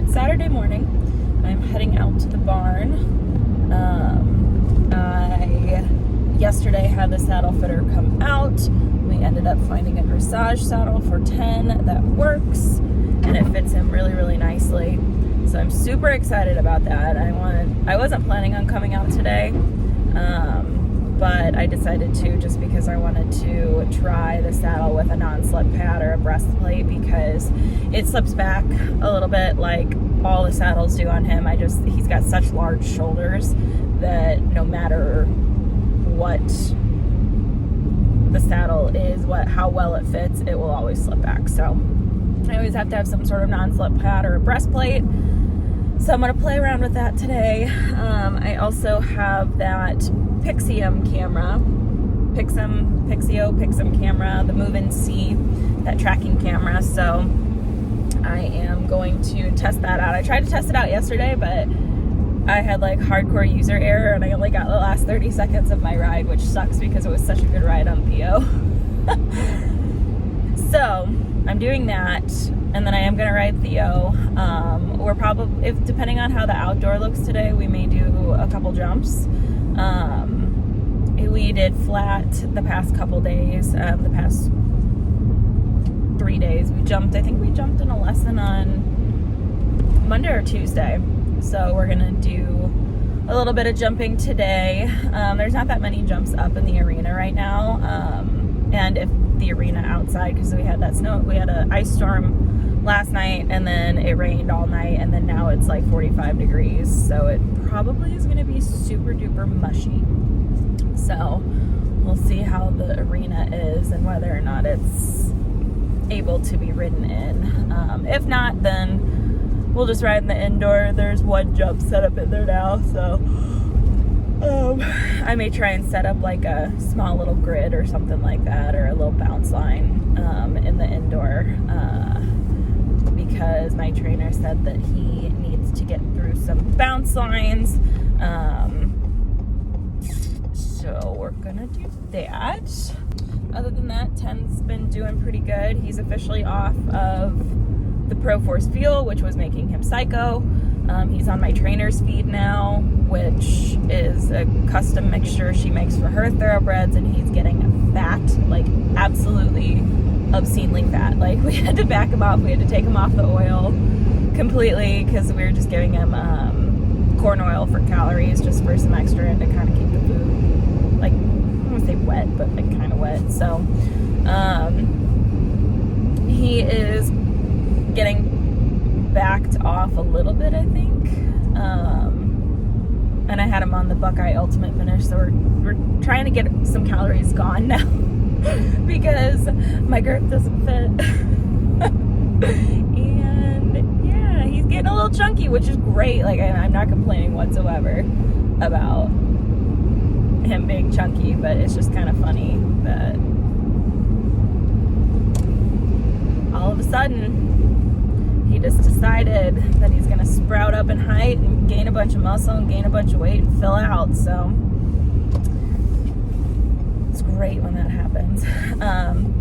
it's Saturday morning. I'm heading out to the barn. I yesterday had the saddle fitter come out. We ended up finding a dressage saddle for 10 that works, and it fits him really, really nicely. So I'm super excited about that. I wasn't planning on coming out today, but I decided to just because I wanted to try the saddle with a non-slip pad or a breastplate because it slips back a little bit like all the saddles do on him. He's got such large shoulders that no matter what the saddle is, how well it fits, it will always slip back. So I always have to have some sort of non-slip pad or a breastplate. So I'm going to play around with that today. I also have that Pixem camera, Pixem camera, the Move-in-C, that tracking camera. So I am going to test that out. I tried to test it out yesterday, but I had like hardcore user error and I only got the last 30 seconds of my ride, which sucks because it was such a good ride on Theo. So I'm doing that, and then I am going to ride Theo. We're probably, depending on how the outdoor looks today, we may do a couple jumps. We did flat the past couple days, the past 3 days. I think we jumped in a lesson on Monday or Tuesday. So we're going to do a little bit of jumping today. There's not that many jumps up in the arena right now. And if the arena outside, because we had an ice storm last night, and then it rained all night, and then now it's like 45 degrees. So it probably is going to be super duper mushy. So we'll see how the arena is and whether or not it's able to be ridden in. If not, then we'll just ride in the indoor. There's one jump set up in there now, so I may try and set up like a small little grid or something like that, or a little bounce line in the indoor, because my trainer said that he needs to get through some bounce lines. So we're gonna do that. Other than that, 10's been doing pretty good. He's officially off of the Pro Force Fuel, which was making him psycho. He's on my trainer's feed now, which is a custom mixture she makes for her thoroughbreds, and he's getting fat, like absolutely obscenely fat. Like, we had to back him off. We had to take him off the oil completely because we were just giving him corn oil for calories, just for some extra, and to kind of keep the food, like, I don't want to say wet, but like kind of wet. So he is getting backed off a little bit, I think. And I had him on the Buckeye Ultimate finish, so we're trying to get some calories gone now because my girth doesn't fit. And yeah, he's getting a little chunky, which is great. Like, I'm not complaining whatsoever about him being chunky, but it's just kind of funny that all of a sudden he just decided that he's going to sprout up in height and gain a bunch of muscle and gain a bunch of weight and fill out. So it's great when that happens.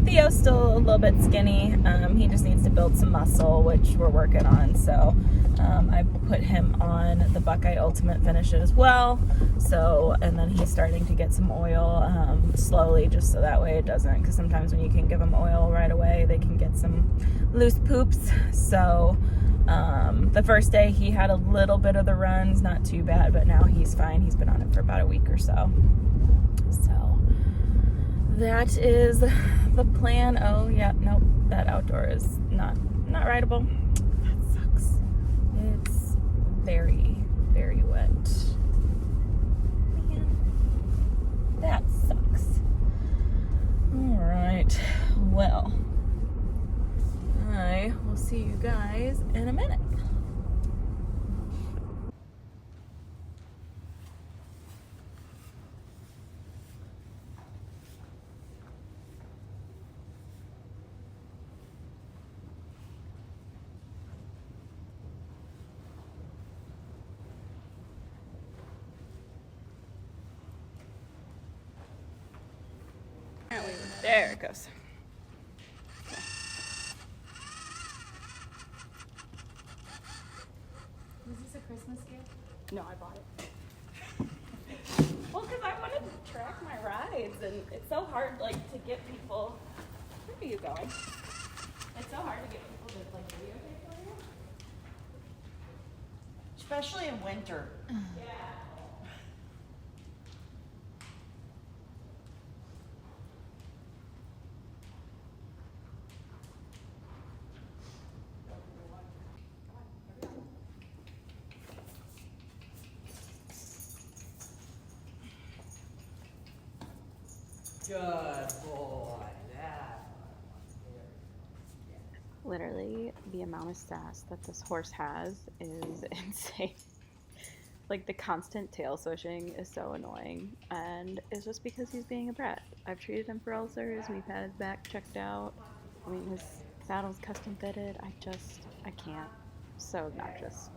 Theo's still a little bit skinny. He just needs to build some muscle, which we're working on. So I put him on the Buckeye Ultimate finish as well. So, and then he's starting to get some oil slowly, just so that way it doesn't, because sometimes when you can give them oil right away, they can get some loose poops. So the first day he had a little bit of the runs, not too bad, but now he's fine. He's been on it for about a week or so. So that is the plan. Oh yeah, nope, that outdoor is not rideable. That sucks. It's very, very wet. Man, that sucks. All right, well, I will see you guys in a minute. There it goes. No, I bought it. Well, because I wanted to track my rides, and it's so hard, like, to get people. Where are you going? It's so hard to get people to, like, videotape for you. Especially in winter. Yeah. Good boy. That. Literally, the amount of sass that this horse has is insane. Like, the constant tail swishing is so annoying, and it's just because he's being a brat. I've treated him for ulcers, we've had his back checked out. I mean, his saddle's custom fitted. I can't. So obnoxious.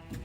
I know.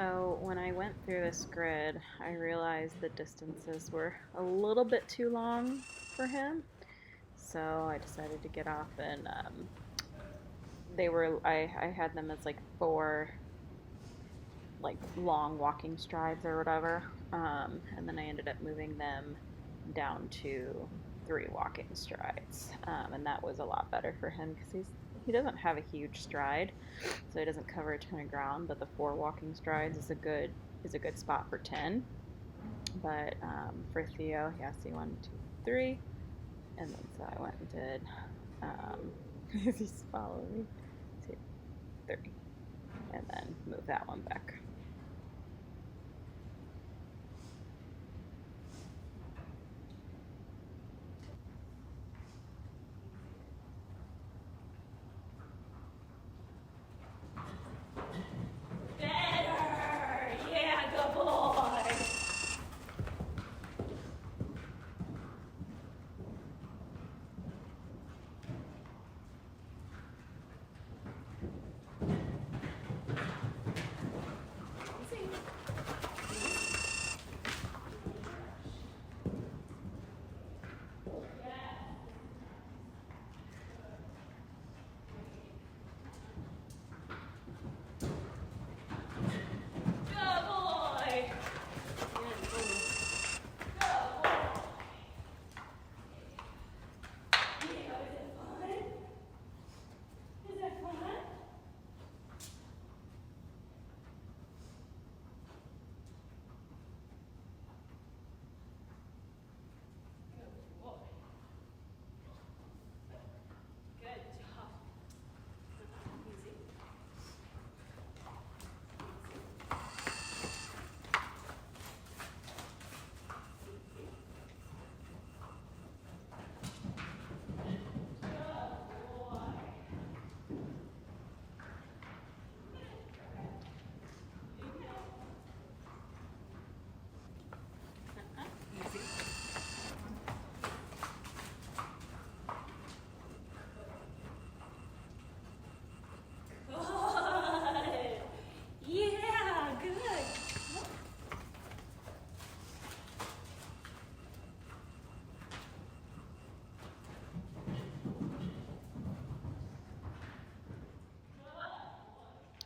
So when I went through this grid, I realized the distances were a little bit too long for him. So I decided to get off and I had them as like 4 like long walking strides or whatever. And then I ended up moving them down to 3 walking strides. And that was a lot better for him because he doesn't have a huge stride, so he doesn't cover a ton of ground. But the 4 walking strides is a good spot for 10. But for Theo, he has to see 1, 2, 3, and then so I went and did. He's following me. 2, 3, and then move that one back.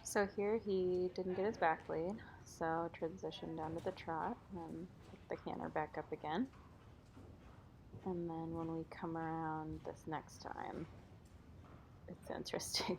So here he didn't get his back lead, so transition down to the trot and pick the canter back up again. And then when we come around this next time, it's interesting.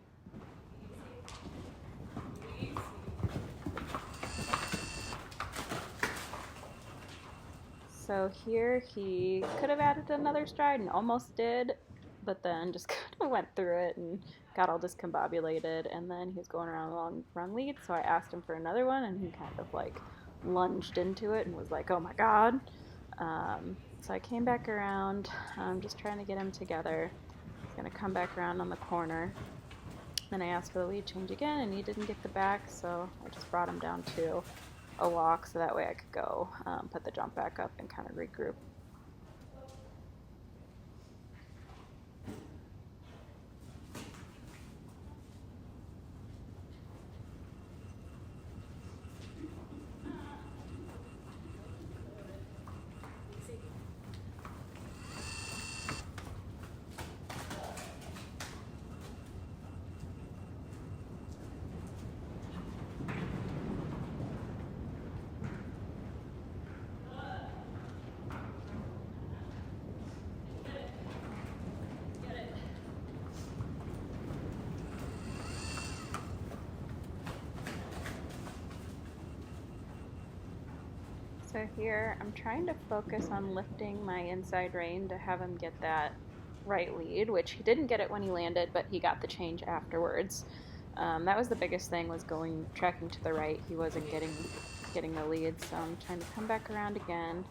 So here he could have added another stride and almost did, but then just kind of went through it and got all discombobulated, and then he was going around the wrong lead, so I asked him for another one, and he kind of like lunged into it and was like, oh my god. So I came back around, just trying to get him together. He's going to come back around on the corner. Then I asked for the lead change again, and he didn't get the back, so I just brought him down to a walk so that way I could go put the jump back up and kind of regroup. So here I'm trying to focus on lifting my inside rein to have him get that right lead, which he didn't get it when he landed, but he got the change afterwards. That was the biggest thing, was tracking to the right. He wasn't getting the lead, so I'm trying to come back around again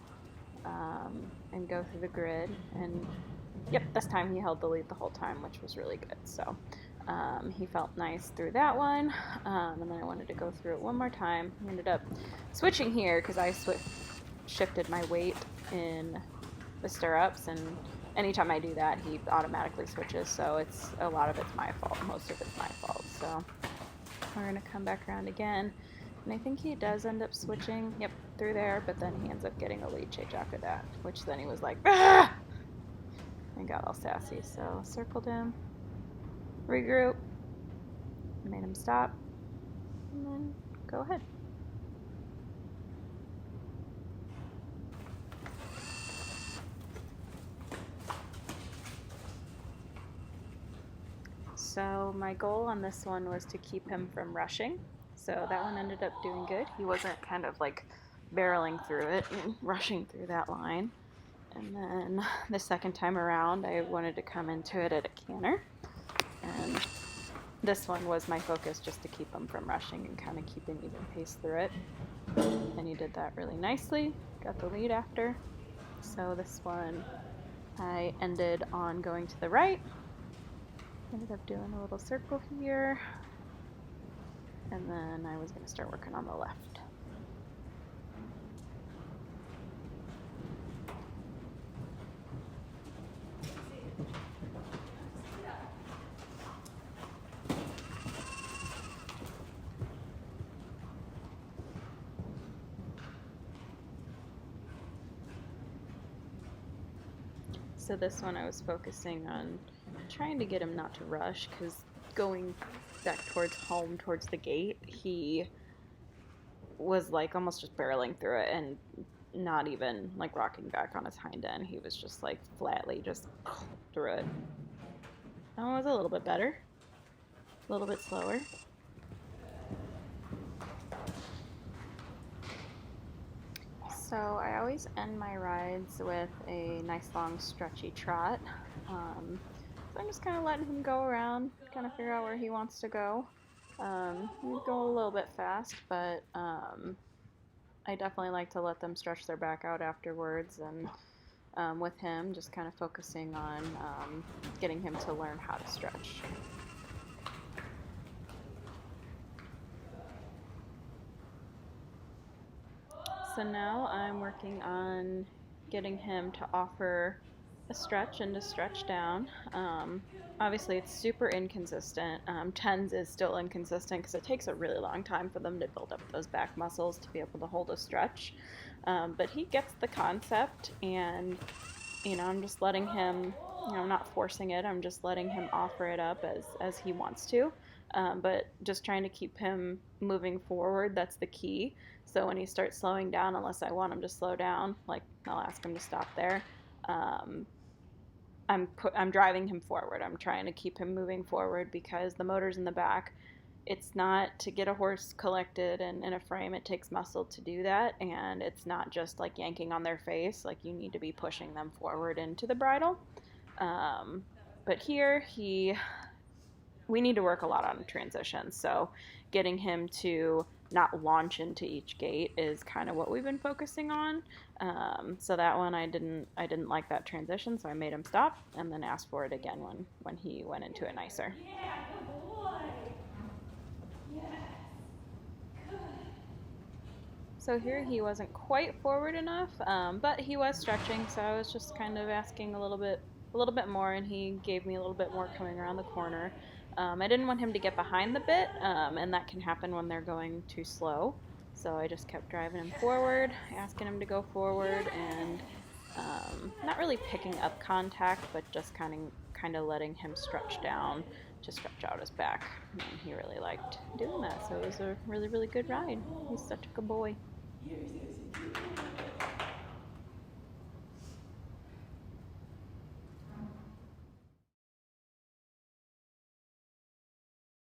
and go through the grid. And yep, this time he held the lead the whole time, which was really good. So he felt nice through that one, and then I wanted to go through it one more time. He ended up switching here because I shifted my weight in the stirrups, and anytime I do that, he automatically switches, so a lot of it's my fault, most of it's my fault. So we're going to come back around again, And I think he does end up switching, yep, through there, but then he ends up getting a lead change after that, which then he was like, ah! And got all sassy. So circled him, regroup, made him stop, and then go ahead. So my goal on this one was to keep him from rushing. So that one ended up doing good. He wasn't kind of like barreling through it and rushing through that line. And then the second time around, I wanted to come into it at a canter. And this one was my focus, just to keep him from rushing and kind of keep an even pace through it. And he did that really nicely. Got the lead after. So this one, I ended on going to the right. Ended up doing a little circle here. And then I was going to start working on the left. So this one I was focusing on trying to get him not to rush, because going back towards home, towards the gate, he was like almost just barreling through it and not even like rocking back on his hind end. He was just like flatly just through it. That one was a little bit better, a little bit slower. So I always end my rides with a nice long stretchy trot. So I'm just kind of letting him go around, kind of figure out where he wants to go. We go a little bit fast, but I definitely like to let them stretch their back out afterwards. And with him, just kind of focusing on getting him to learn how to stretch. So now I'm working on getting him to offer a stretch and to stretch down. Obviously it's super inconsistent. Tens is still inconsistent because it takes a really long time for them to build up those back muscles to be able to hold a stretch. But he gets the concept, and I'm just letting him, I'm not forcing it, I'm just letting him offer it up as he wants to. But just trying to keep him moving forward, that's the key. So when he starts slowing down, unless I want him to slow down, like I'll ask him to stop there, I'm driving him forward. I'm trying to keep him moving forward, because the motor's in the back. It's not to get a horse collected and in a frame. It takes muscle to do that, and it's not just like yanking on their face. Like, you need to be pushing them forward into the bridle. But here we need to work a lot on transition. So getting him to not launch into each gate is kind of what we've been focusing on. So that one I didn't like that transition, so I made him stop and then asked for it again when he went into it nicer. Yeah, good boy. Yes. Good. So here he wasn't quite forward enough, but he was stretching, so I was just kind of asking a little bit more, and he gave me a little bit more coming around the corner. I didn't want him to get behind the bit, and that can happen when they're going too slow. So I just kept driving him forward, asking him to go forward, and not really picking up contact, but just kind of letting him stretch down to stretch out his back. And he really liked doing that, so it was a really, really good ride. He's such a good boy. Yours is